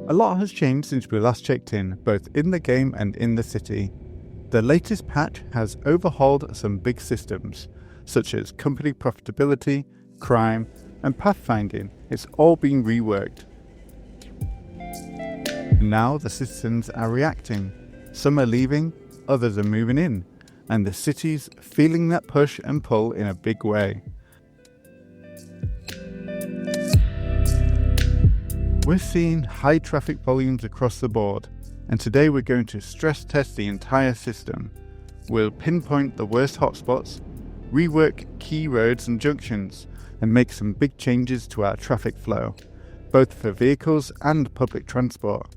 A lot has changed since we last checked in, both in the game and in the city. The latest patch has overhauled some big systems, such as company profitability, crime, and pathfinding. It's all been reworked. Now the citizens are reacting. Some are leaving, others are moving in, and the city's feeling that push and pull in a big way. We're seeing high traffic volumes across the board, and today we're going to stress test the entire system. We'll pinpoint the worst hotspots, rework key roads and junctions, and make some big changes to our traffic flow, both for vehicles and public transport.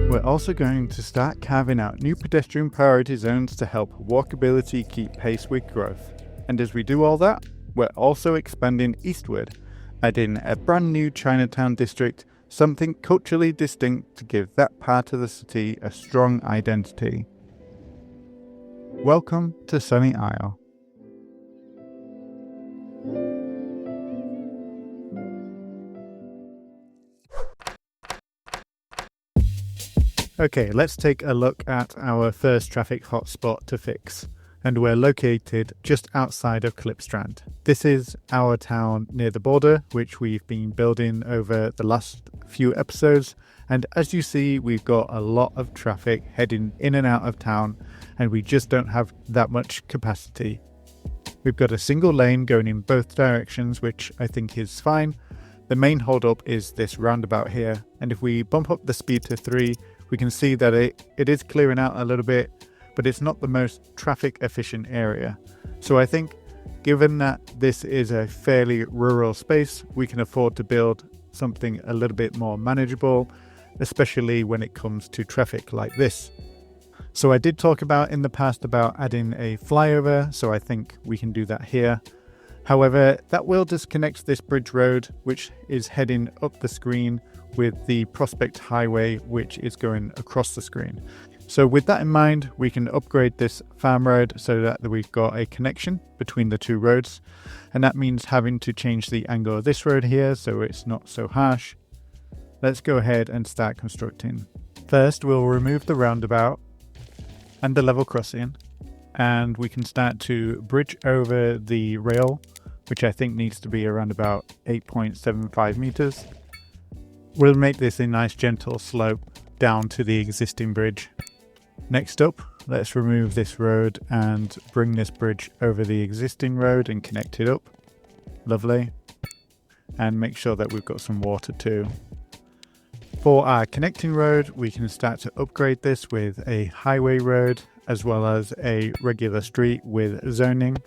We're also going to start carving out new pedestrian priority zones to help walkability keep pace with growth. And as we do all that, we're also expanding eastward, adding a brand new Chinatown district, something culturally distinct to give that part of the city a strong identity. Welcome to Sunny Isle. Okay, let's take a look at our first traffic hotspot to fix. And we're located just outside of Clipstrand. This is our town near the border, which we've been building over the last few episodes. And as you see, we've got a lot of traffic heading in and out of town, and we just don't have that much capacity. We've got a single lane going in both directions, which I think is fine. The main holdup is this roundabout here, and if we bump up the speed to 3, we can see that it is clearing out a little bit, but it's not the most traffic efficient area. So I think given that this is a fairly rural space, we can afford to build something a little bit more manageable, especially when it comes to traffic like this. So I did talk about in the past about adding a flyover, so I think we can do that here. However, that will disconnect this bridge road, which is heading up the screen, with the Prospect Highway, which is going across the screen. So with that in mind, we can upgrade this farm road so that we've got a connection between the two roads. And that means having to change the angle of this road here so it's not so harsh. Let's go ahead and start constructing. First, we'll remove the roundabout and the level crossing, and we can start to bridge over the rail, which I think needs to be around about 8.75 meters. We'll make this a nice gentle slope down to the existing bridge. Next up, let's remove this road and bring this bridge over the existing road and connect it up. Lovely. And make sure that we've got some water too. For our connecting road, we can start to upgrade this with a highway road as well as a regular street with zoning.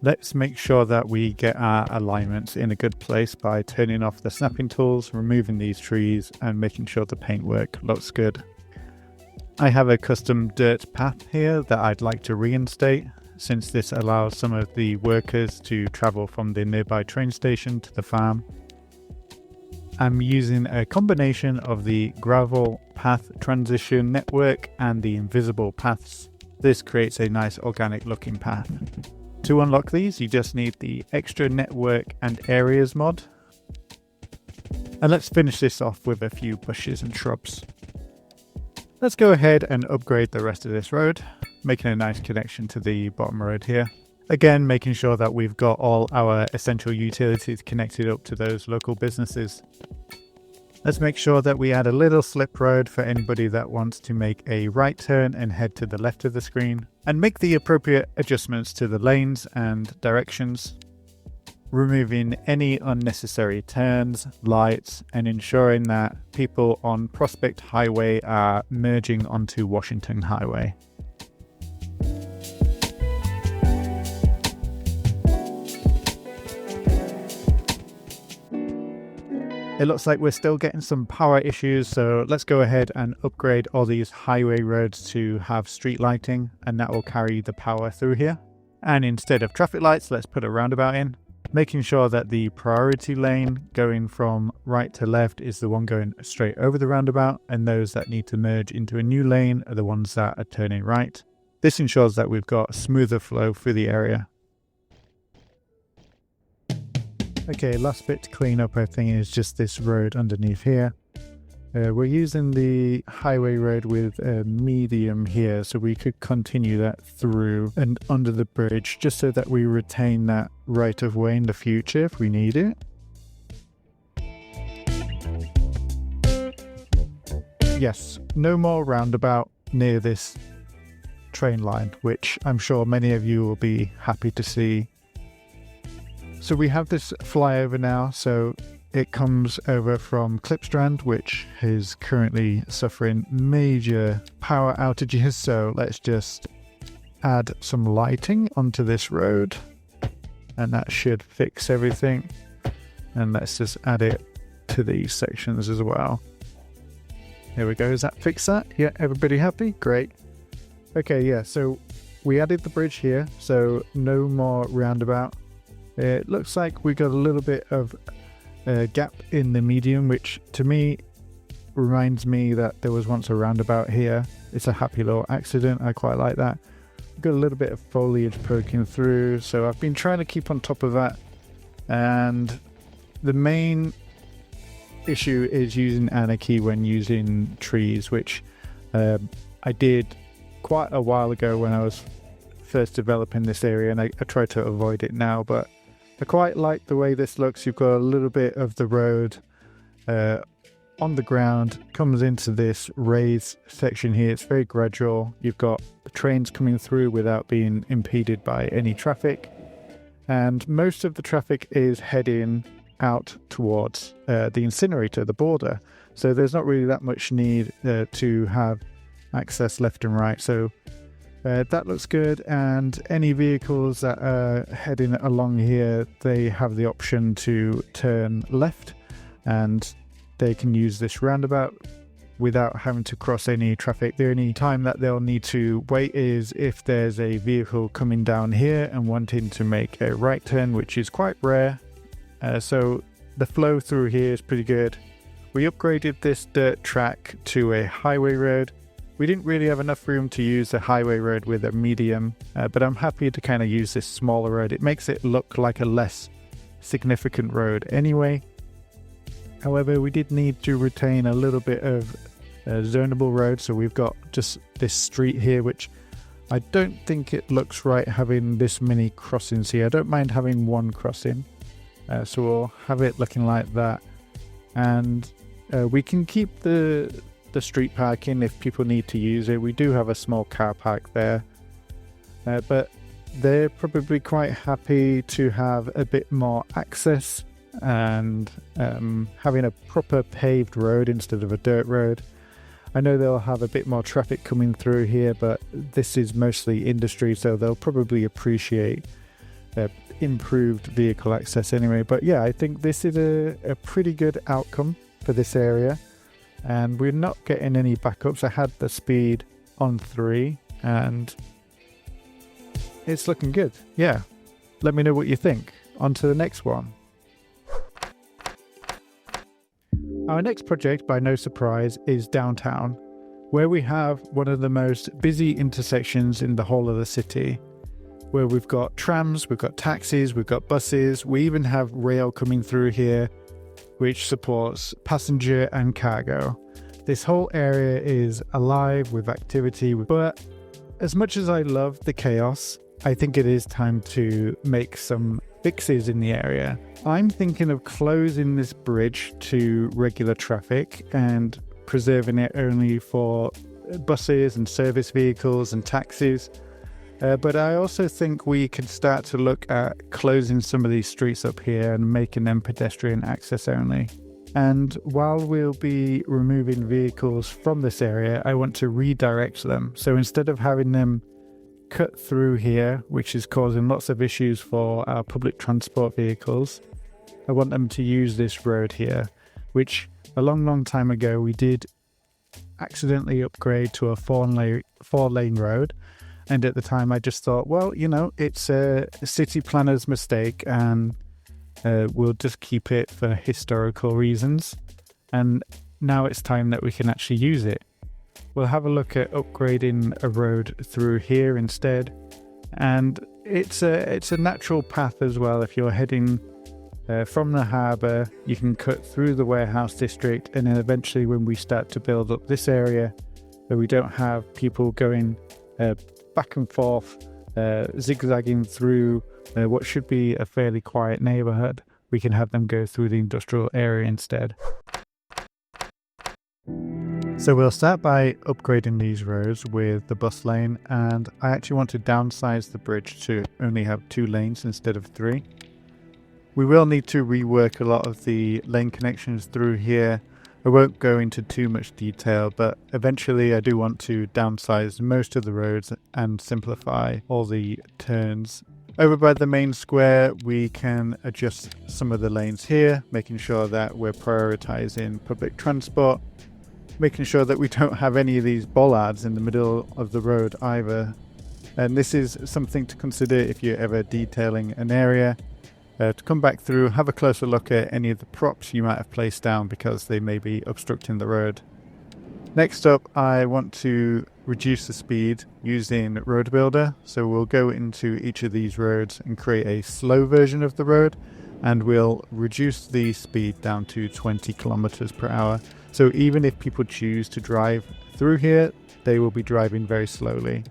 Let's make sure that we get our alignments in a good place by turning off the snapping tools, removing these trees, and making sure the paintwork looks good. I have a custom dirt path here that I'd like to reinstate, since this allows some of the workers to travel from the nearby train station to the farm. I'm using a combination of the gravel path transition network and the invisible paths. This creates a nice organic looking path. To unlock these, you just need the extra network and areas mod. And let's finish this off with a few bushes and shrubs. Let's go ahead and upgrade the rest of this road, making a nice connection to the bottom road here. Again, making sure that we've got all our essential utilities connected up to those local businesses. Let's make sure that we add a little slip road for anybody that wants to make a right turn and head to the left of the screen, and make the appropriate adjustments to the lanes and directions, removing any unnecessary turns, lights, and ensuring that people on Prospect Highway are merging onto Washington Highway. It looks like we're still getting some power issues, so let's go ahead and upgrade all these highway roads to have street lighting, and that will carry the power through here. And instead of traffic lights, let's put a roundabout in, making sure that the priority lane going from right to left is the one going straight over the roundabout, and those that need to merge into a new lane are the ones that are turning right. This ensures that we've got a smoother flow through the area. Okay, last bit to clean up I think is just this road underneath here. We're using the highway road with a medium here, so we could continue that through and under the bridge just so that we retain that right of way in the future if we need it. Yes, no more roundabout near this train line, which I'm sure many of you will be happy to see. So we have this flyover now, so it comes over from Clipstrand, which is currently suffering major power outages, so let's just add some lighting onto this road and that should fix everything. And let's just add it to these sections as well. There we go. Does that fix that? Yeah, everybody happy? Great. Okay, yeah, so we added the bridge here, so no more roundabout. It looks like we got a little bit of a gap in the medium, which to me reminds me that there was once a roundabout here. It's a happy little accident. I quite like that. Got a little bit of foliage poking through, so I've been trying to keep on top of that. And the main issue is using anarchy when using trees, which I did quite a while ago when I was first developing this area, and I try to avoid it now, but I quite like the way this looks. You've got a little bit of the road on the ground, comes into this raised section here. It's very gradual. You've got the trains coming through without being impeded by any traffic, and most of the traffic is heading out towards the incinerator, the border, so there's not really that much need to have access left and right. So that looks good, and any vehicles that are heading along here, they have the option to turn left and they can use this roundabout without having to cross any traffic. The only time that they'll need to wait is if there's a vehicle coming down here and wanting to make a right turn, which is quite rare. So the flow through here is pretty good. We upgraded this dirt track to a highway road. We didn't really have enough room to use the highway road with a medium, but I'm happy to kind of use this smaller road. It makes it look like a less significant road anyway. However, we did need to retain a little bit of zonable road, so we've got just this street here, which I don't think it looks right having this many crossings here. I don't mind having one crossing, so we'll have it looking like that. And we can keep the street parking if people need to use it. We do have a small car park there, but they're probably quite happy to have a bit more access and having a proper paved road instead of a dirt road. I know they'll have a bit more traffic coming through here, but this is mostly industry, so they'll probably appreciate improved vehicle access anyway. But yeah, I think this is a pretty good outcome for this area, and we're not getting any backups. I had the speed on 3 and it's looking good. Yeah, let me know what you think. On to the next one. Our next project, by no surprise, is downtown, where we have one of the most busy intersections in the whole of the city, where we've got trams, we've got taxis, we've got buses, we even have rail coming through here, which supports passenger and cargo. This whole area is alive with activity, but as much as I love the chaos, I think it is time to make some fixes in the area. I'm thinking of closing this bridge to regular traffic and preserving it only for buses and service vehicles and taxis. But I also think we can start to look at closing some of these streets up here and making them pedestrian access only. And while we'll be removing vehicles from this area, I want to redirect them. So instead of having them cut through here, which is causing lots of issues for our public transport vehicles, I want them to use this road here, which a long time ago we did accidentally upgrade to a 4-lane road. And at the time I just thought, well, you know, it's a city planner's mistake and we'll just keep it for historical reasons. And now it's time that we can actually use it. We'll have a look at upgrading a road through here instead. And it's a natural path as well. If you're heading From the harbour, you can cut through the warehouse district, and then eventually when we start to build up this area, where we don't have people going back and forth, zigzagging through what should be a fairly quiet neighbourhood, we can have them go through the industrial area instead. So we'll start by upgrading these roads with the bus lane, and I actually want to downsize the bridge to only have 2 lanes instead of 3. We will need to rework a lot of the lane connections through here. I won't go into too much detail, but eventually I do want to downsize most of the roads and simplify all the turns. Over by the main square, we can adjust some of the lanes here, making sure that we're prioritizing public transport, making sure that we don't have any of these bollards in the middle of the road either. And this is something to consider if you're ever detailing an area. To come back through, have a closer look at any of the props you might have placed down because they may be obstructing the road. Next up, I want to reduce the speed using Road Builder. So we'll go into each of these roads and create a slow version of the road, and we'll reduce the speed down to 20 kilometers per hour. So even if people choose to drive through here, they will be driving very slowly.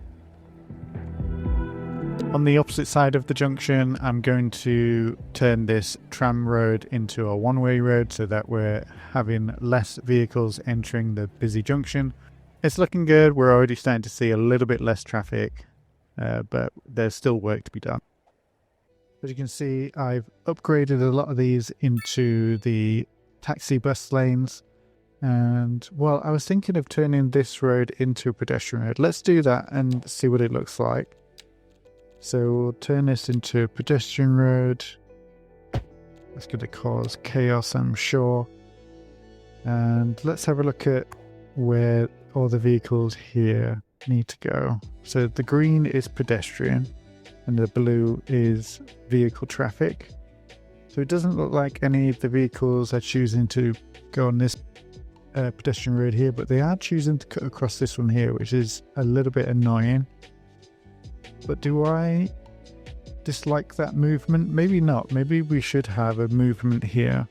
On the opposite side of the junction, I'm going to turn this tram road into a one-way road so that we're having less vehicles entering the busy junction. It's looking good. We're already starting to see a little bit less traffic, but there's still work to be done. As you can see, I've upgraded a lot of these into the taxi bus lanes. And well, I was thinking of turning this road into a pedestrian road. Let's do that and see what it looks like. So we'll turn this into a pedestrian road. It's going to cause chaos, I'm sure. And let's have a look at where all the vehicles here need to go. So the green is pedestrian and the blue is vehicle traffic. So it doesn't look like any of the vehicles are choosing to go on this pedestrian road here, but they are choosing to cut across this one here, which is a little bit annoying. But do I dislike that movement? Maybe not. Maybe we should have a movement here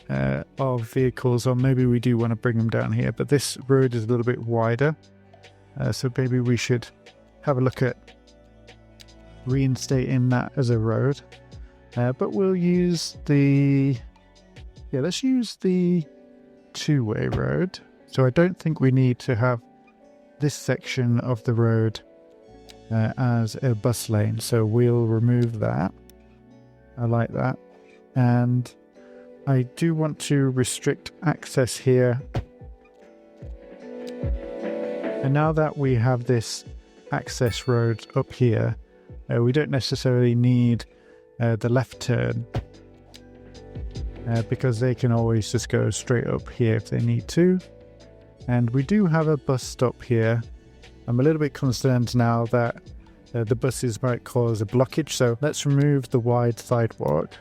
of vehicles, or maybe we do want to bring them down here. But this road is a little bit wider, so maybe we should have a look at reinstating that as a road. But we'll use the... yeah, let's use the two-way road. So I don't think we need to have this section of the road as a bus lane, so we'll remove that. I like that. And I do want to restrict access here. And now that we have this access road up here, we don't necessarily need the left turn, because they can always just go straight up here if they need to. And we do have a bus stop here. I'm a little bit concerned now that the buses might cause a blockage, so let's remove the wide sidewalk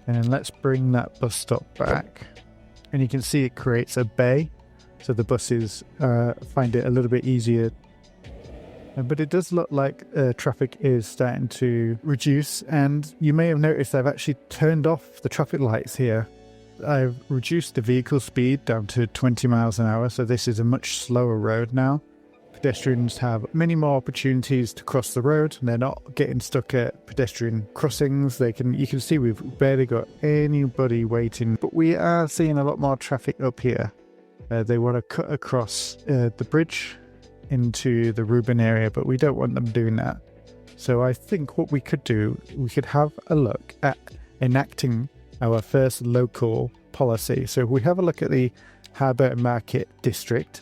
and let's bring that bus stop back. And you can see it creates a bay, so the buses find it a little bit easier. But it does look like traffic is starting to reduce, and you may have noticed I've actually turned off the traffic lights here. I've reduced the vehicle speed down to 20 miles an hour, so this is a much slower road now. Pedestrians have many more opportunities to cross the road, and they're not getting stuck at pedestrian crossings. You can see we've barely got anybody waiting, but we are seeing a lot more traffic up here. They want to cut across the bridge into the Reuben area, but we don't want them doing that. So I think what we could do, we could have a look at enacting our first local policy. So if we have a look at the Harbour and Market District,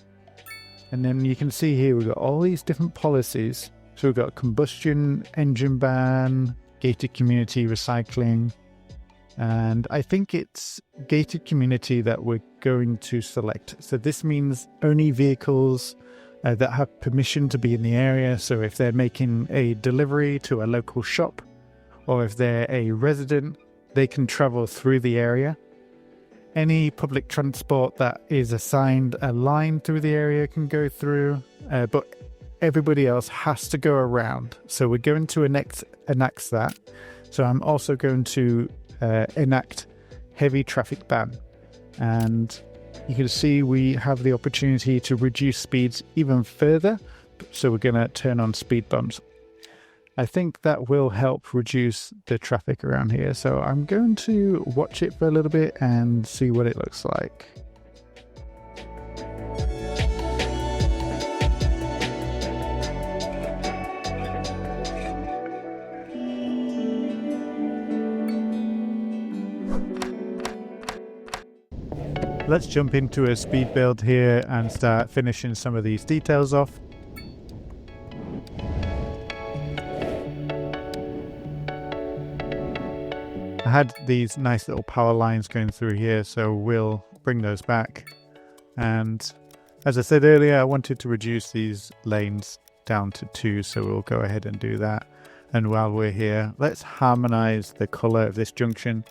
and then you can see here we've got all these different policies. So we've got combustion engine ban, gated community recycling, and I think it's gated community that we're going to select. So this means only vehicles that have permission to be in the area. So if they're making a delivery to a local shop, or if they're a resident, they can travel through the area. Any public transport that is assigned a line through the area can go through, but everybody else has to go around. So we're going to enact that. So I'm also going to enact heavy traffic ban. And you can see we have the opportunity to reduce speeds even further. So we're going to turn on speed bumps. I think that will help reduce the traffic around here. So I'm going to watch it for a little bit and see what it looks like. Let's jump into a speed build here and start finishing some of these details off. I had these nice little power lines going through here, so we'll bring those back. And as I said earlier, I wanted to reduce these lanes down to 2, so we'll go ahead and do that. And while we're here, let's harmonize the color of this junction.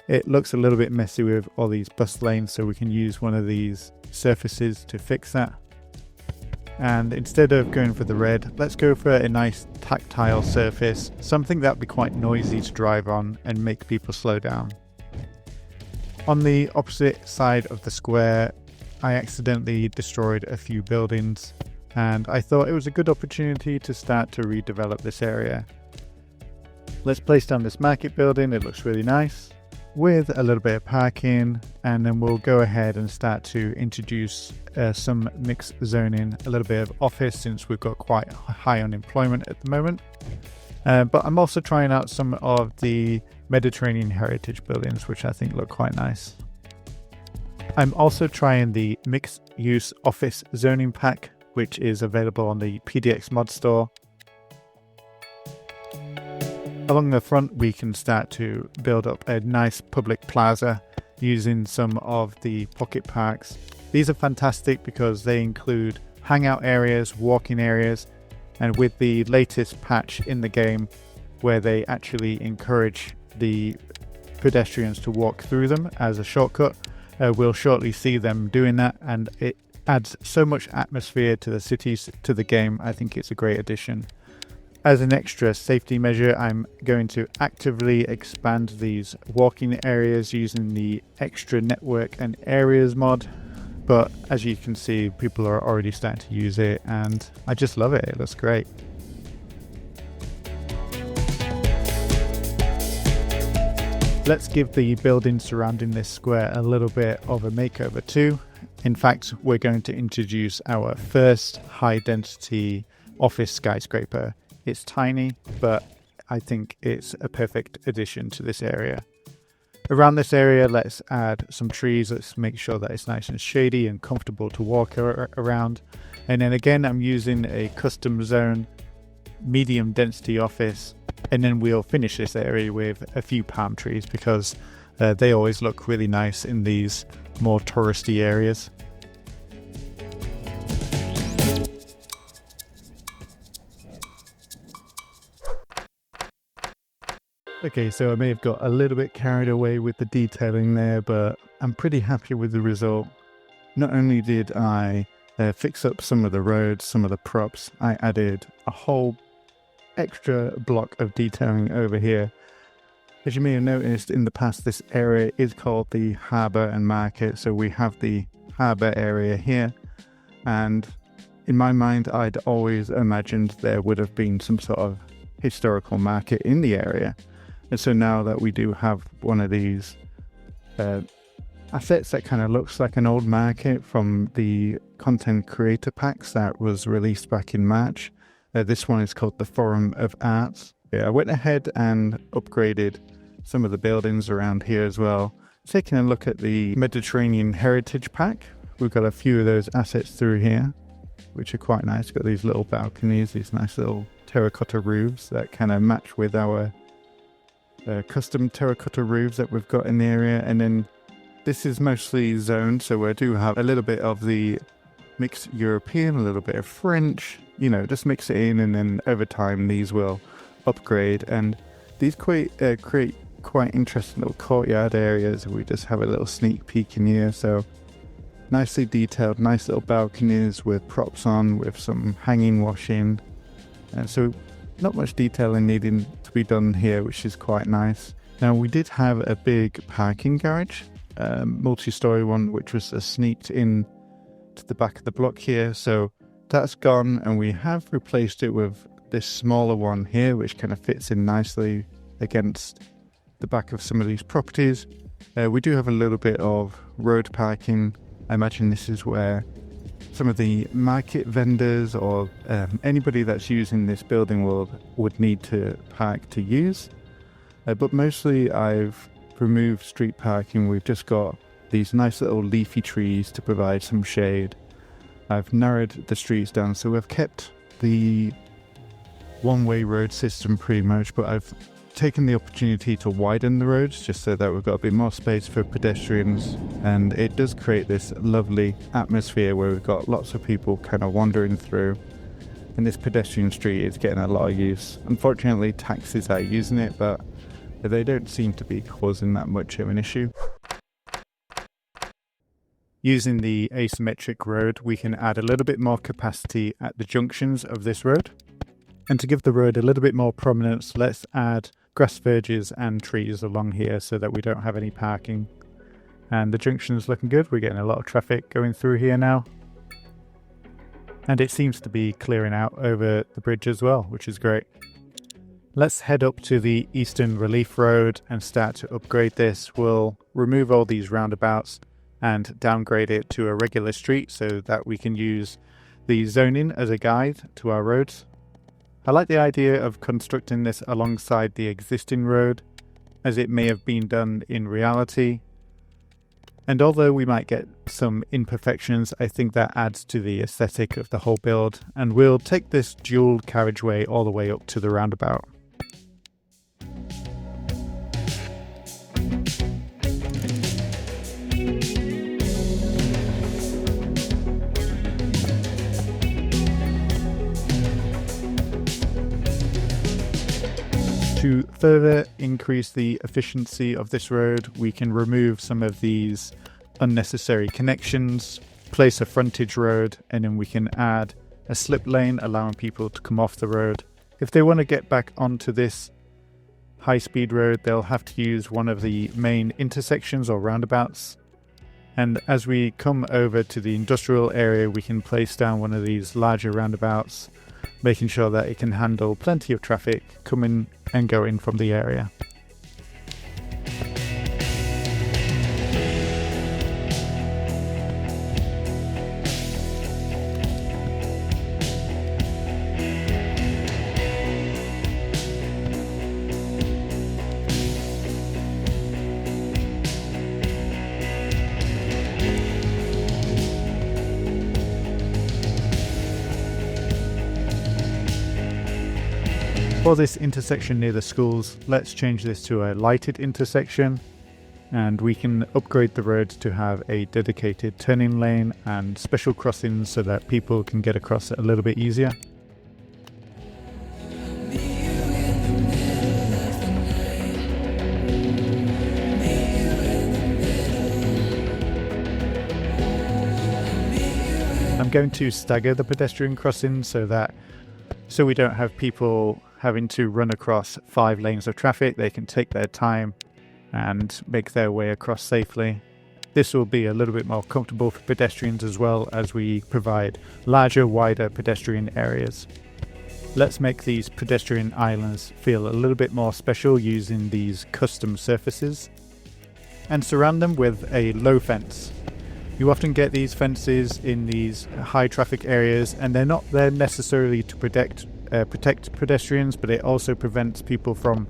It looks a little bit messy with all these bus lanes, so we can use one of these surfaces to fix that. And instead of going for the red, let's go for a nice tactile surface, something that would be quite noisy to drive on and make people slow down. On the opposite side of the square, I accidentally destroyed a few buildings, and I thought it was a good opportunity to start to redevelop this area. Let's place down this market building. It looks really nice, with a little bit of parking, and then we'll go ahead and start to introduce some mixed zoning, a little bit of office since we've got quite high unemployment at the moment. But I'm also trying out some of the Mediterranean heritage buildings, which I think look quite nice. I'm also trying the mixed use office zoning pack, which is available on the PDX mod store. Along the front, we can start to build up a nice public plaza using some of the pocket parks. These are fantastic because they include hangout areas, walking areas, and with the latest patch in the game where they actually encourage the pedestrians to walk through them as a shortcut, we'll shortly see them doing that, and it adds so much atmosphere to the cities, to the game. I think it's a great addition. As an extra safety measure, I'm going to actively expand these walking areas using the extra network and areas mod. But as you can see, people are already starting to use it, and I just love it. It looks great. Let's give the buildings surrounding this square a little bit of a makeover too. In fact, we're going to introduce our first high density office skyscraper. It's tiny, but I think it's a perfect addition to this area. Around this area, let's add some trees. Let's make sure that it's nice and shady and comfortable to walk around. And then again, I'm using a custom zone, medium density office. And then we'll finish this area with a few palm trees because they always look really nice in these more touristy areas. Okay, so I may have got a little bit carried away with the detailing there, but I'm pretty happy with the result. Not only did I fix up some of the roads, some of the props, I added a whole extra block of detailing over here. As you may have noticed in the past, this area is called the harbour and market, so we have the harbour area here, and in my mind I'd always imagined there would have been some sort of historical market in the area. And so now that we do have one of these assets that kind of looks like an old market from the content creator packs that was released back in March, this one is called the Forum of Arts. I went ahead and upgraded some of the buildings around here as well. Taking a look at the Mediterranean heritage pack, we've got a few of those assets through here, which are quite nice. Got these little balconies, these nice little terracotta roofs that kind of match with our custom terracotta roofs that we've got in the area. And then this is mostly zoned, so we do have a little bit of the mixed European, a little bit of French, you know, just mix it in, and then over time these will upgrade, and these create quite interesting little courtyard areas. We just have a little sneak peek in here, so nicely detailed, nice little balconies with props on, with some hanging washing, and so not much detailing needing to be done here, which is quite nice. Now we did have a big parking garage, multi-story one, which was sneaked in to the back of the block here, so that's gone, and we have replaced it with this smaller one here, which kind of fits in nicely against the back of some of these properties. We do have a little bit of road parking. I imagine this is where some of the market vendors or anybody that's using this building would need to park to use. But mostly I've removed street parking. We've just got these nice little leafy trees to provide some shade. I've narrowed the streets down, so we've kept the one-way road system pretty much, but I've taken the opportunity to widen the roads just so that we've got a bit more space for pedestrians, and it does create this lovely atmosphere where we've got lots of people kind of wandering through, and this pedestrian street is getting a lot of use. Unfortunately, taxis are using it, but they don't seem to be causing that much of an issue. Using the asymmetric road, we can add a little bit more capacity at the junctions of this road. And to give the road a little bit more prominence, let's add grass verges and trees along here so that we don't have any parking. And the junction's looking good. We're getting a lot of traffic going through here now. And it seems to be clearing out over the bridge as well, which is great. Let's head up to the Eastern Relief Road and start to upgrade this. We'll remove all these roundabouts and downgrade it to a regular street so that we can use the zoning as a guide to our roads. I like the idea of constructing this alongside the existing road, as it may have been done in reality. And although we might get some imperfections, I think that adds to the aesthetic of the whole build, and we'll take this dual carriageway all the way up to the roundabout. To further increase the efficiency of this road, we can remove some of these unnecessary connections, place a frontage road, and then we can add a slip lane allowing people to come off the road. If they want to get back onto this high-speed road, they'll have to use one of the main intersections or roundabouts. And as we come over to the industrial area, we can place down one of these larger roundabouts, making sure that it can handle plenty of traffic coming and going from the area. For this intersection near the schools, let's change this to a lighted intersection, and we can upgrade the road to have a dedicated turning lane and special crossings so that people can get across it a little bit easier. I'm going to stagger the pedestrian crossings so we don't have people having to run across 5 lanes of traffic. They can take their time and make their way across safely. This will be a little bit more comfortable for pedestrians as well, as we provide larger, wider pedestrian areas. Let's make these pedestrian islands feel a little bit more special using these custom surfaces, and surround them with a low fence. You often get these fences in these high traffic areas, and they're not there necessarily to protect pedestrians, but it also prevents people from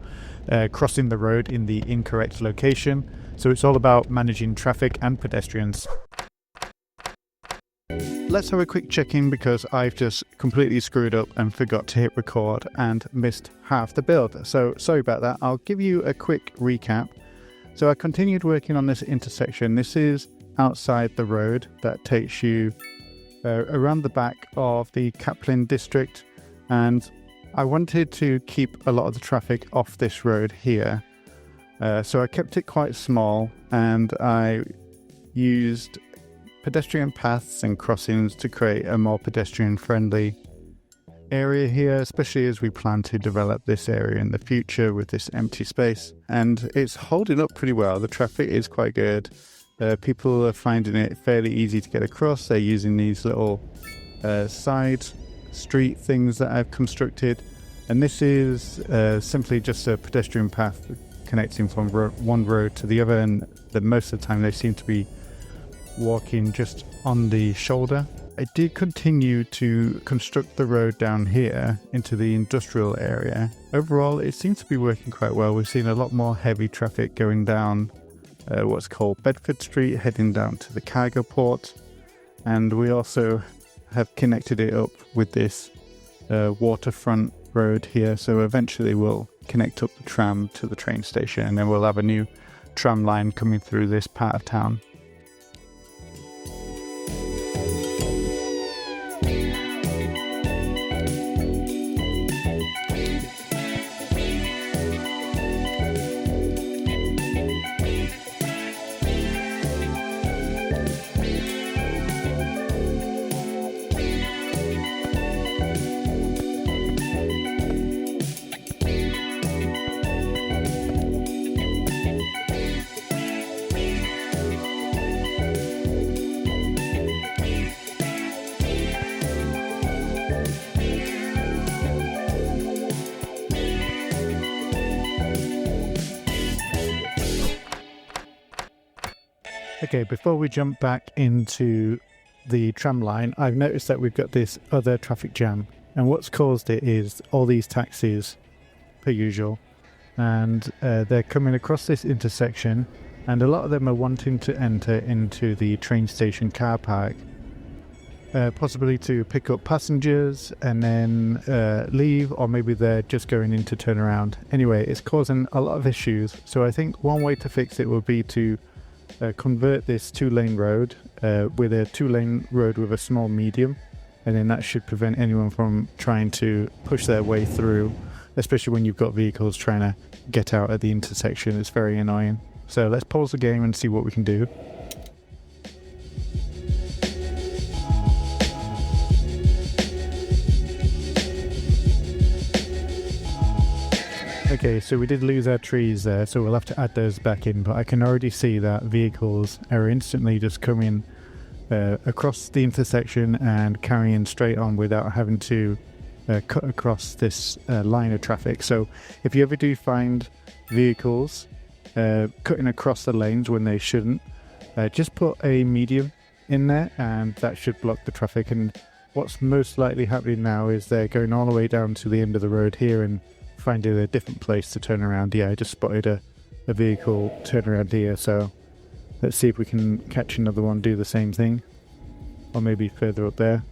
crossing the road in the incorrect location. So it's all about managing traffic and pedestrians. Let's have a quick check-in because I've just completely screwed up and forgot to hit record and missed half the build. So sorry about that. I'll give you a quick recap. So I continued working on this intersection. This is outside the road that takes you around the back of the Kaplan district, and I wanted to keep a lot of the traffic off this road here, so I kept it quite small, and I used pedestrian paths and crossings to create a more pedestrian friendly area here, especially as we plan to develop this area in the future with this empty space. And it's holding up pretty well. The traffic is quite good. People are finding it fairly easy to get across. They're using these little side street things that I've constructed. And this is simply just a pedestrian path connecting from one road to the other. And most of the time they seem to be walking just on the shoulder. I did continue to construct the road down here into the industrial area. Overall, it seems to be working quite well. We've seen a lot more heavy traffic going down what's called Bedford Street, heading down to the cargo port. And we also have connected it up with this waterfront road here. So eventually we'll connect up the tram to the train station, and then we'll have a new tram line coming through this part of town. Okay, before we jump back into the tram line, I've noticed that we've got this other traffic jam, and what's caused it is all these taxis, per usual, and they're coming across this intersection, and a lot of them are wanting to enter into the train station car park, possibly to pick up passengers and then leave, or maybe they're just going in to turn around. Anyway, it's causing a lot of issues, so I think one way to fix it would be to convert this two-lane road with a two-lane road with a small medium, and then that should prevent anyone from trying to push their way through, especially when you've got vehicles trying to get out at the intersection. It's very annoying. So let's pause the game and see what we can do. Okay, so we did lose our trees there, so we'll have to add those back in, but I can already see that vehicles are instantly just coming across the intersection and carrying straight on without having to cut across this line of traffic. So if you ever do find vehicles cutting across the lanes when they shouldn't, just put a medium in there and that should block the traffic. And what's most likely happening now is they're going all the way down to the end of the road here and finding a different place to turn around. Yeah, I just spotted a vehicle turn around here, so let's see if we can catch another one do the same thing, or maybe further up there.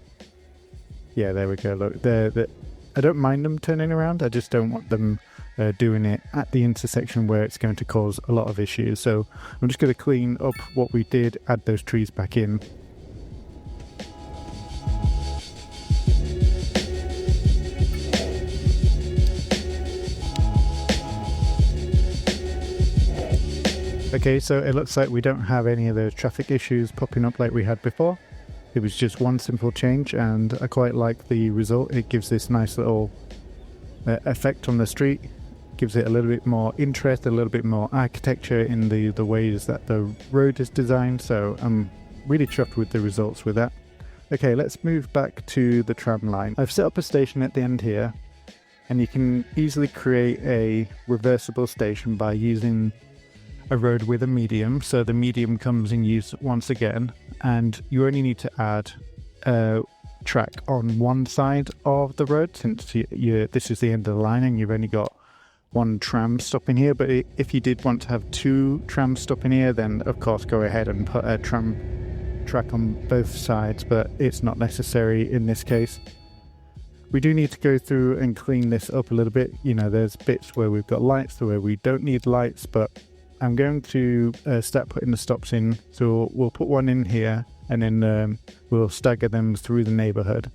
Yeah, there we go. Look, I don't mind them turning around, I just don't want them doing it at the intersection where it's going to cause a lot of issues. So I'm just going to clean up what we did, add those trees back in. Okay, so it looks like we don't have any of those traffic issues popping up like we had before. It was just one simple change, and I quite like the result. It gives this nice little effect on the street, gives it a little bit more interest, a little bit more architecture in the ways that the road is designed, so I'm really chuffed with the results with that. Okay, let's move back to the tram line. I've set up a station at the end here, and you can easily create a reversible station by using a road with a medium. So the medium comes in use once again, and you only need to add a track on one side of the road, since this is the end of the line and you've only got one tram stopping here. But if you did want to have two trams stopping here, then of course go ahead and put a tram track on both sides, but it's not necessary in this case. We do need to go through and clean this up a little bit. You know, there's bits where we've got lights, where we don't need lights, but I'm going to start putting the stops in. So we'll put one in here, and then we'll stagger them through the neighbourhood.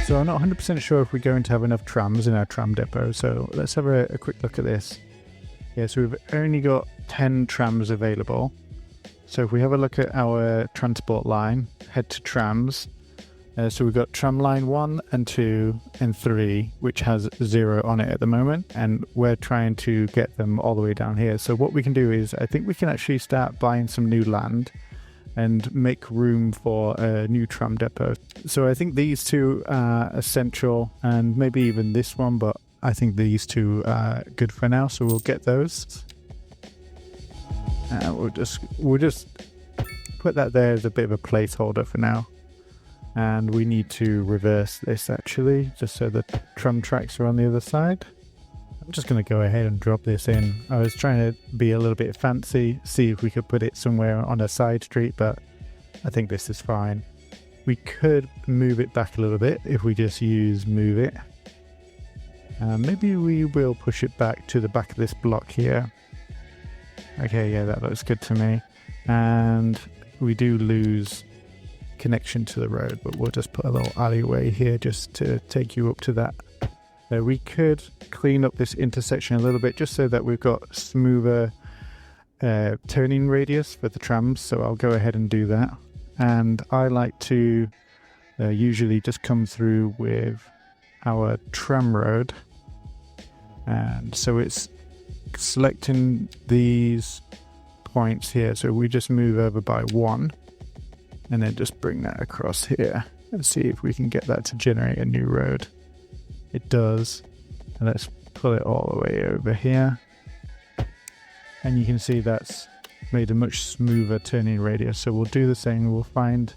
So I'm not 100% sure if we're going to have enough trams in our tram depot, so let's have a quick look at this. Yeah, so we've only got 10 trams available. So if we have a look at our transport line, head to trams. So we've got tram line 1 and 2 and 3, which has 0 on it at the moment, and we're trying to get them all the way down here. So what we can do is, I think we can actually start buying some new land and make room for a new tram depot. So I think these two are essential, and maybe even this one, but I think these two are good for now, so we'll get those. We'll just put that there as a bit of a placeholder for now. And we need to reverse this actually, just so the tram tracks are on the other side. I'm just going to go ahead and drop this in. I was trying to be a little bit fancy, see if we could put it somewhere on a side street, but I think this is fine. We could move it back a little bit if we just use move it. Maybe we will push it back to the back of this block here. Okay, yeah, that looks good to me. And we do lose connection to the road, but we'll just put a little alleyway here just to take you up to that. We could clean up this intersection a little bit just so that we've got smoother turning radius for the trams, so I'll go ahead and do that. And I like to usually just come through with our tram road, and so it's selecting these points here, so we just move over by 1 and then just bring that across here and see if we can get that to generate a new road. It does, and let's pull it all the way over here, and you can see that's made a much smoother turning radius. So we'll do the same, we'll find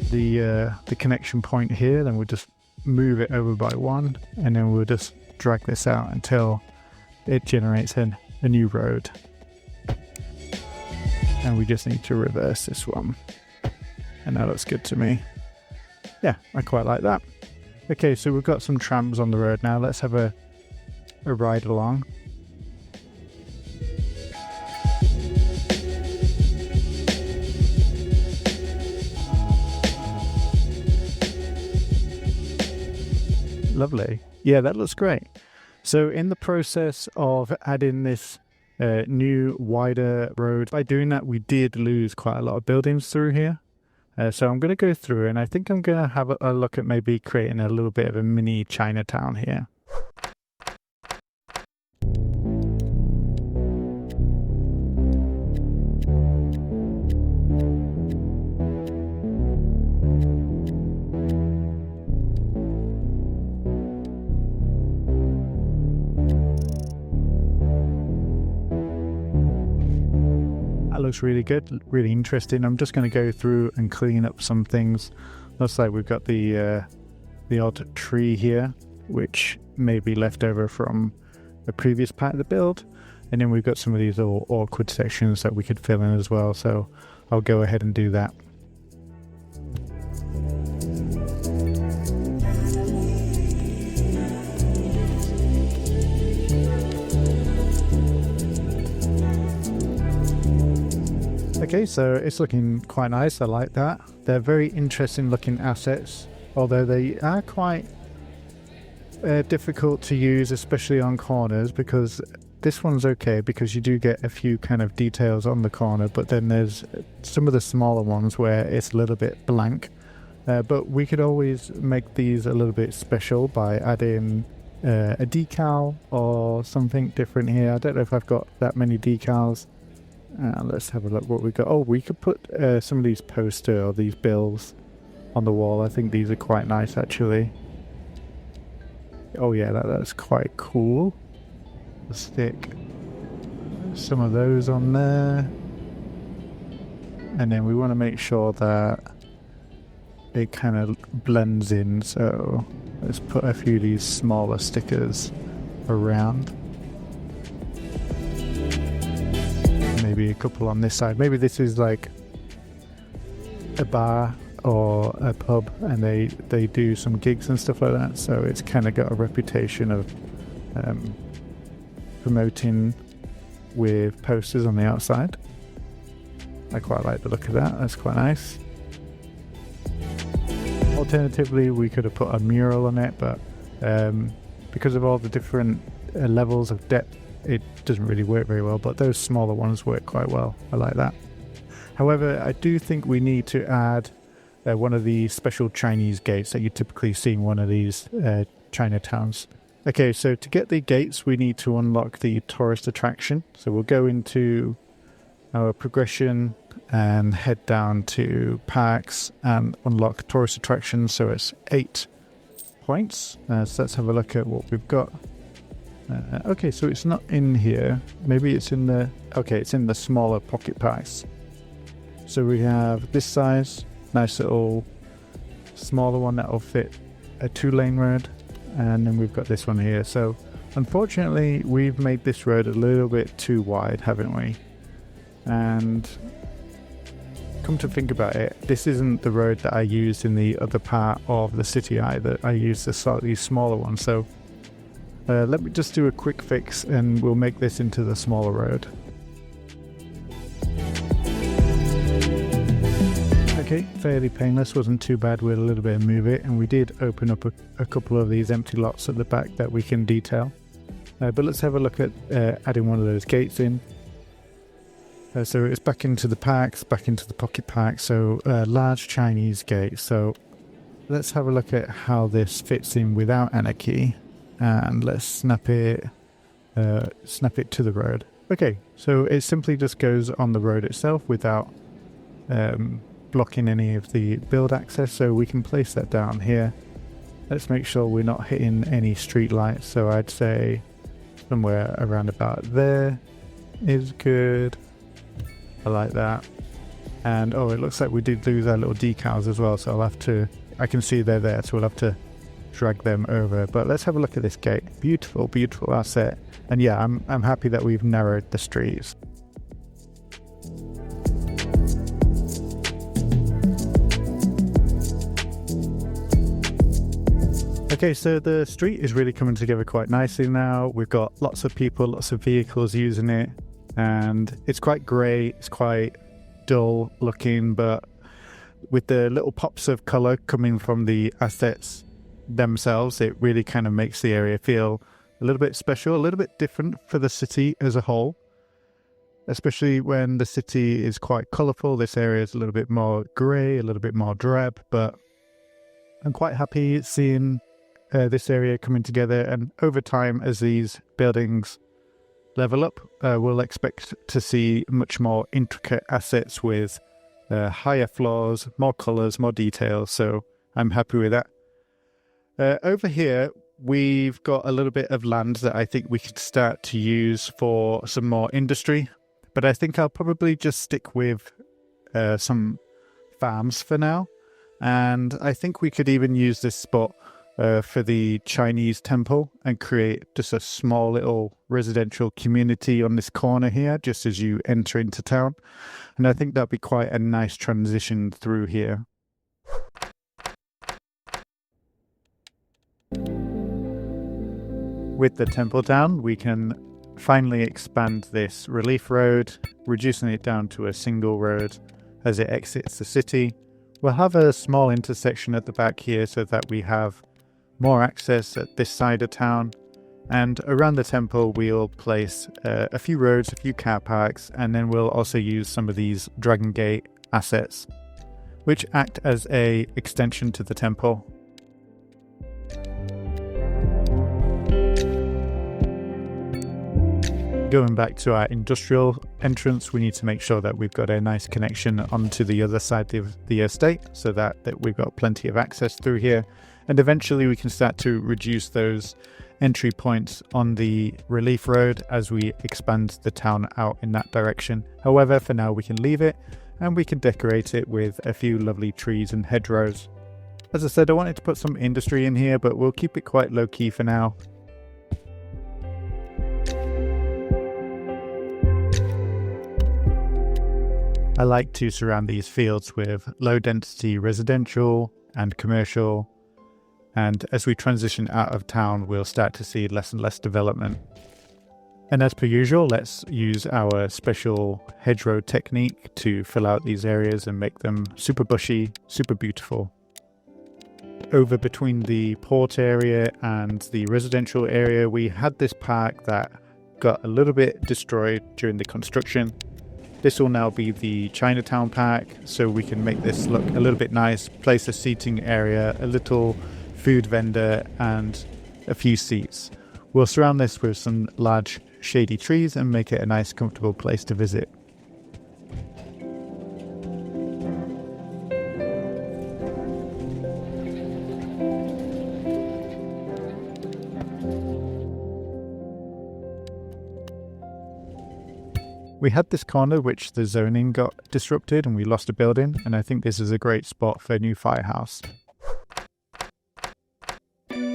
the connection point here, then we'll just move it over by 1, and then we'll just drag this out until it generates a new road. And we just need to reverse this one, and that looks good to me. Yeah, I quite like that. Okay, so we've got some trams on the road now. Let's have a ride along. Lovely. Yeah, that looks great. So in the process of adding this new wider road, by doing that we did lose quite a lot of buildings through here. So I'm going to go through, and I think I'm going to have a look at maybe creating a little bit of a mini Chinatown here. Looks really good, really interesting. I'm just going to go through and clean up some things. Looks like we've got the odd tree here, which may be left over from a previous part of the build, and then we've got some of these all awkward sections that we could fill in as well, so I'll go ahead and do that. Okay, so it's looking quite nice. I like that. They're very interesting looking assets, although they are quite difficult to use, especially on corners, because this one's okay because you do get a few kind of details on the corner, but then there's some of the smaller ones where it's a little bit blank. But we could always make these a little bit special by adding a decal or something different here. I don't know if I've got that many decals. Let's have a look what we got. Oh, we could put some of these poster or these bills on the wall. I think these are quite nice actually. Oh yeah, that's quite cool. Let's stick some of those on there, and then we want to make sure that it kind of blends in, so let's put a few of these smaller stickers around. Maybe a couple on this side. Maybe this is like a bar or a pub, and they do some gigs and stuff like that, so it's kind of got a reputation of promoting with posters on the outside. I quite like the look of that. That's quite nice. I'll Alternatively, we could have put a mural on it, but because of all the different levels of depth, it doesn't really work very well, but those smaller ones work quite well. I like that. However, I do think we need to add one of the special Chinese gates that you typically see in one of these Chinatowns. Okay, so to get the gates, we need to unlock the tourist attraction. So we'll go into our progression and head down to parks and unlock tourist attractions. So it's 8 points. So let's have a look at what we've got. Okay, so it's not in here. Maybe it's in the... Okay, it's in the smaller pocket parks. So we have this size, nice little smaller one that will fit a 2-lane road. And then we've got this one here. So unfortunately, we've made this road a little bit too wide, haven't we? And come to think about it, this isn't the road that I used in the other part of the city either. I used a slightly smaller one. So let me just do a quick fix and we'll make this into the smaller road. Okay, fairly painless, wasn't too bad with a little bit of move it, and we did open up a couple of these empty lots at the back that we can detail. But let's have a look at adding one of those gates in. So it's back into the parks, back into the pocket park, so large Chinese gate. So let's have a look at how this fits in without anarchy, and let's snap it to the road. Okay, so it simply just goes on the road itself without blocking any of the build access, so we can place that down here. Let's make sure we're not hitting any street lights, so I'd say somewhere around about there is good. I like that. And oh, it looks like we did lose our little decals as well, so I can see they're there, so we'll have to drag them over. But let's have a look at this gate. Beautiful, beautiful asset. And yeah, I'm happy that we've narrowed the streets. Okay, so the street is really coming together quite nicely now. We've got lots of people, lots of vehicles using it, and it's quite grey, it's quite dull looking, but with the little pops of colour coming from the assets themselves, it really kind of makes the area feel a little bit special, a little bit different for the city as a whole. Especially when the city is quite colourful, this area is a little bit more grey, a little bit more drab, but I'm quite happy seeing this area coming together, and over time as these buildings level up, we'll expect to see much more intricate assets with higher floors, more colours, more details, so I'm happy with that. Over here we've got a little bit of land that I think we could start to use for some more industry, but I think I'll probably just stick with some farms for now, and I think we could even use this spot for the Chinese temple and create just a small little residential community on this corner here just as you enter into town, and I think that'd be quite a nice transition through here. With the temple down, we can finally expand this relief road, reducing it down to a single road as it exits the city. We'll have a small intersection at the back here so that we have more access at this side of town, and around the temple we'll place a few roads, a few car parks, and then we'll also use some of these Dragon Gate assets which act as a extension to the temple. Going back to our industrial entrance, we need to make sure that we've got a nice connection onto the other side of the estate so that we've got plenty of access through here, and eventually we can start to reduce those entry points on the relief road as we expand the town out in that direction. However, for now we can leave it and we can decorate it with a few lovely trees and hedgerows. As I said, I wanted to put some industry in here, but we'll keep it quite low key for now. I like to surround these fields with low density residential and commercial, and as we transition out of town we'll start to see less and less development. And as per usual, let's use our special hedgerow technique to fill out these areas and make them super bushy, super beautiful. over between the port area and the residential area, we had this park that got a little bit destroyed during the construction. This will now be the Chinatown park, so we can make this look a little bit nice, place a seating area, a little food vendor and a few seats. We'll surround this with some large shady trees and make it a nice comfortable place to visit. We had this corner which the zoning got disrupted and we lost a building, and I think this is a great spot for a new firehouse.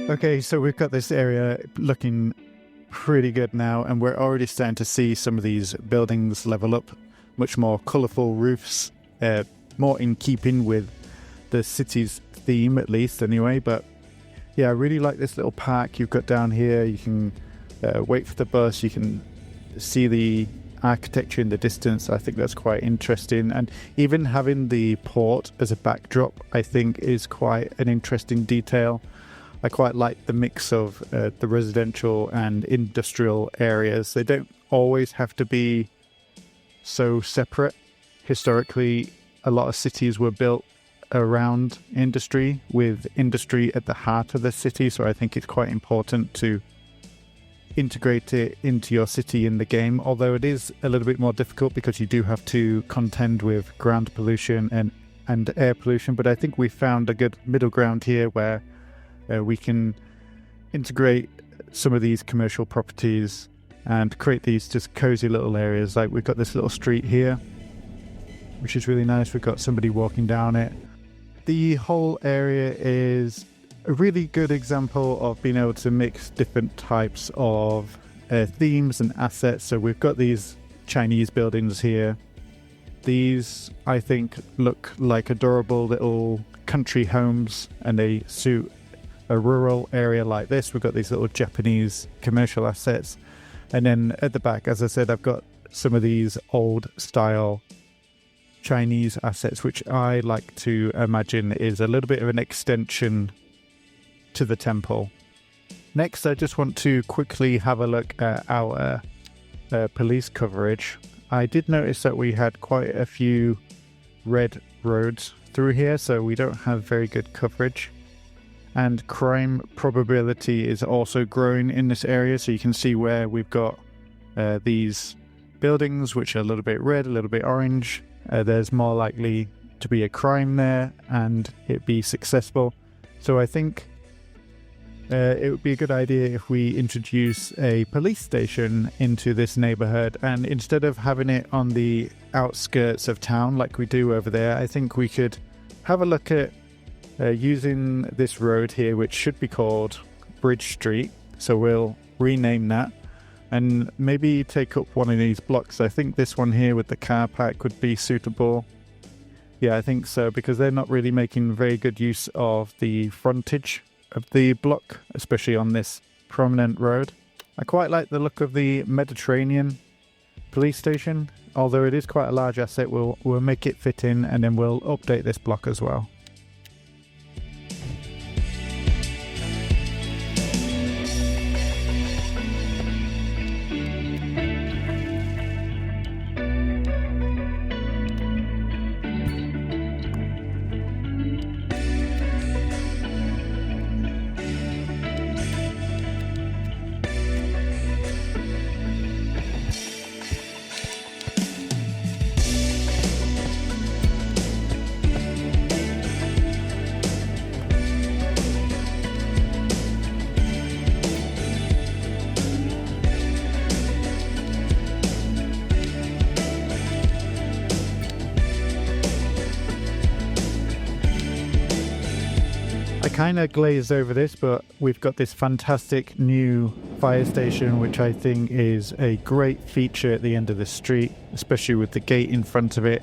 Okay, so we've got this area looking pretty good now, and we're already starting to see some of these buildings level up, much more colourful roofs, more in keeping with the city's theme at least anyway. But yeah, I really like this little park you've got down here. You can wait for the bus, you can see the architecture in the distance. I think that's quite interesting, and even having the port as a backdrop I think is quite an interesting detail. I quite like the mix of the residential and industrial areas. They don't always have to be so separate. Historically, a lot of cities were built around industry, with industry at the heart of the city, so I think it's quite important to integrate it into your city in the game, although it is a little bit more difficult because you do have to contend with ground pollution and air pollution. But I think we found a good middle ground here where we can integrate some of these commercial properties and create these just cozy little areas. Like we've got this little street here, which is really nice. We've got somebody walking down it. The whole area is a really good example of being able to mix different types of themes and assets. So we've got these Chinese buildings here. These, I think, look like adorable little country homes, and they suit a rural area like this. We've got these little Japanese commercial assets. And then at the back, as I said, I've got some of these old style Chinese assets, which I like to imagine is a little bit of an extension to the temple. Next, I just want to quickly have a look at our police coverage. I did notice that we had quite a few red roads through here, so we don't have very good coverage. And crime probability is also growing in this area, so you can see where we've got these buildings which are a little bit red, a little bit orange. There's more likely to be a crime there and it be successful. So I think it would be a good idea if we introduce a police station into this neighborhood, and instead of having it on the outskirts of town like we do over there, I think we could have a look at using this road here, which should be called Bridge Street. So we'll rename that and maybe take up one of these blocks. I think this one here with the car park would be suitable. Yeah, I think so, because they're not really making very good use of the frontage of the block, especially on this prominent road. I quite like the look of the Mediterranean police station, although it is quite a large asset. We'll make it fit in, and then we'll update this block as well. I kind of glazed over this, but we've got this fantastic new fire station, which I think is a great feature at the end of the street, especially with the gate in front of it.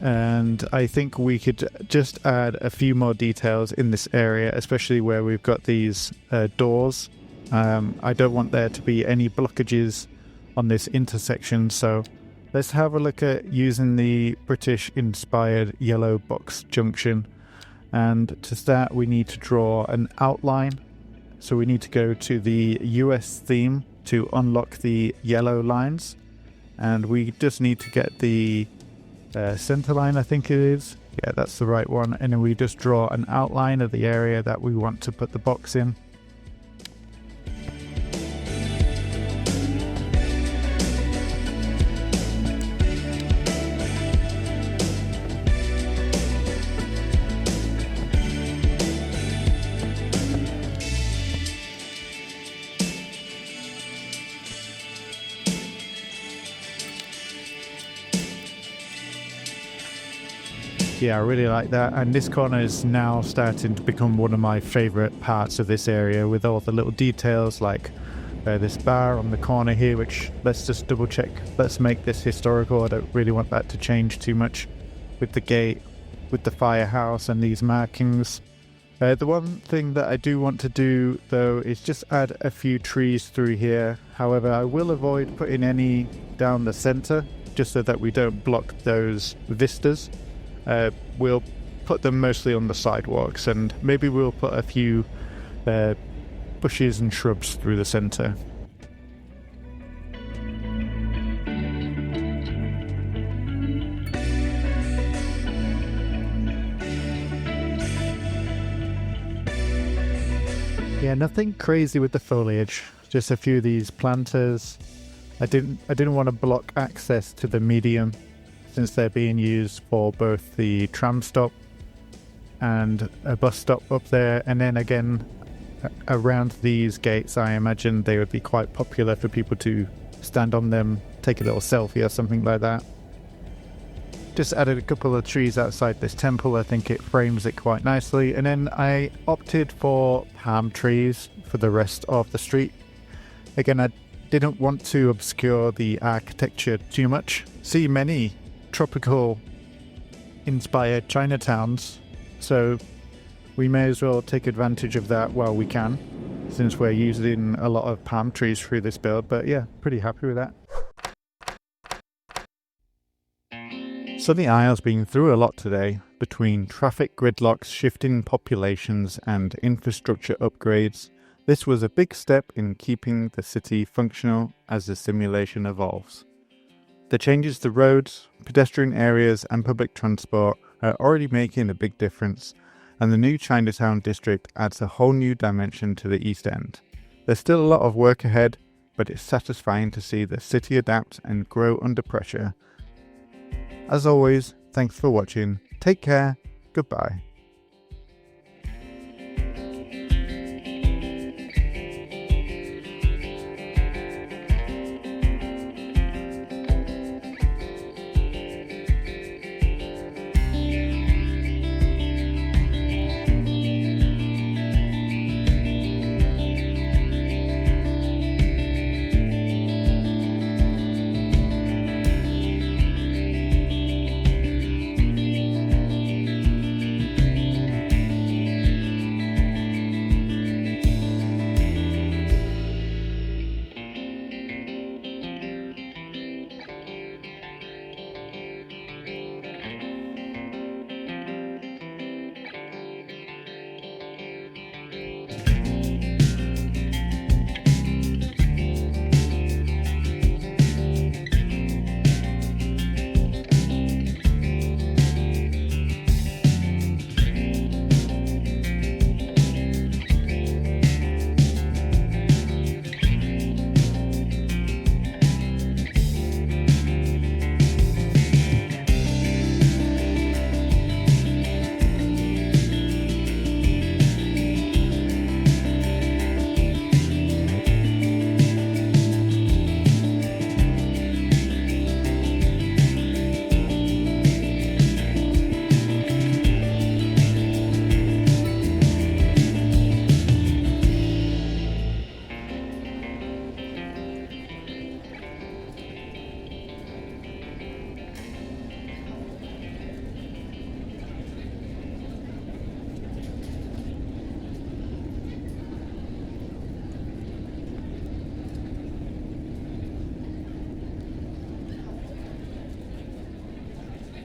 And I think we could just add a few more details in this area, especially where we've got these doors. I don't want there to be any blockages on this intersection, so let's have a look at using the British-inspired yellow box junction. And to start, we need to draw an outline. So we need to go to the US theme to unlock the yellow lines. And we just need to get the center line, I think it is. Yeah, that's the right one. And then we just draw an outline of the area that we want to put the box in. Yeah, I really like that, and this corner is now starting to become one of my favourite parts of this area, with all the little details like this bar on the corner here, which let's just double check. Let's make this historical. I don't really want that to change too much, with the gate, with the firehouse and these markings. The one thing that I do want to do though is just add a few trees through here. However, I will avoid putting any down the centre, just so that we don't block those vistas. We'll put them mostly on the sidewalks, and maybe we'll put a few bushes and shrubs through the centre. Yeah, nothing crazy with the foliage, just a few of these planters. I didn't want to block access to the medium, since they're being used for both the tram stop and a bus stop up there, and then again around these gates I imagine they would be quite popular for people to stand on them, take a little selfie or something like that. Just added a couple of trees outside this temple. I think it frames it quite nicely, and then I opted for palm trees for the rest of the street. Again, I didn't want to obscure the architecture too much. See many tropical inspired Chinatowns, so we may as well take advantage of that while we can, since we're using a lot of palm trees through this build. But yeah, pretty happy with that. Sunny Isle's been through a lot today, between traffic gridlocks, shifting populations and infrastructure upgrades. This was a big step in keeping the city functional as the simulation evolves. The changes to roads, pedestrian areas and public transport are already making a big difference, and the new Chinatown district adds a whole new dimension to the East End. There's still a lot of work ahead, but it's satisfying to see the city adapt and grow under pressure. As always, thanks for watching, take care, goodbye.